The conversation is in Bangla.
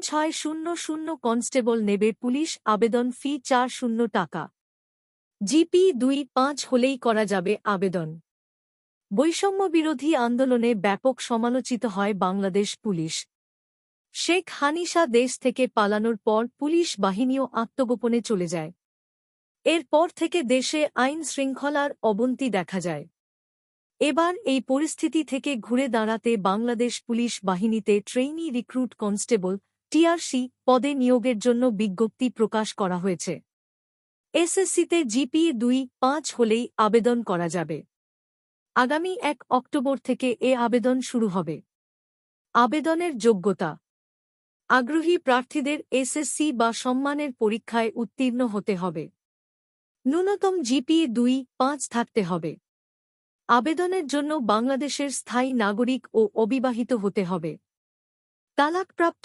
600 কনস্টেবল নেবে পুলিশ আবেদন ফি 400 টাকা। জিপি 2-5 হলেই করা যাবে আবেদন। বৈষম্যবিরোধী আন্দোলনে ব্যাপক সমালোচিত হয় বাংলাদেশ পুলিশ। শেখ হাসিনা দেশ থেকে পালানোর পর পুলিশ বাহিনীও আত্মগোপনে চলে যায়। এরপর থেকে দেশে আইন শৃঙ্খলার অবনতি দেখা যায়। এবার এই পরিস্থিতি থেকে ঘুরে দাঁড়াতে বাংলাদেশ পুলিশ বাহিনীতে ট্রেইনি রিক্রুট কনস্টেবল টিআরসি পদে নিয়োগের জন্য বিজ্ঞপ্তি প্রকাশ করা হয়েছে। এসএসসিতে জিপি 2-5 হলেই আবেদন করা যাবে। আগামী 1 অক্টোবর থেকে এ আবেদন শুরু হবে। আবেদনের যোগ্যতা: আগ্রহী প্রার্থীদের এসএসসি বা সম্মানের পরীক্ষায় উত্তীর্ণ হতে হবে। ন্যূনতম জিপি 2-5 থাকতে হবে। আবেদনের জন্য বাংলাদেশের স্থায়ী নাগরিক ও অবিবাহিত হতে হবে। তালাকপ্রাপ্ত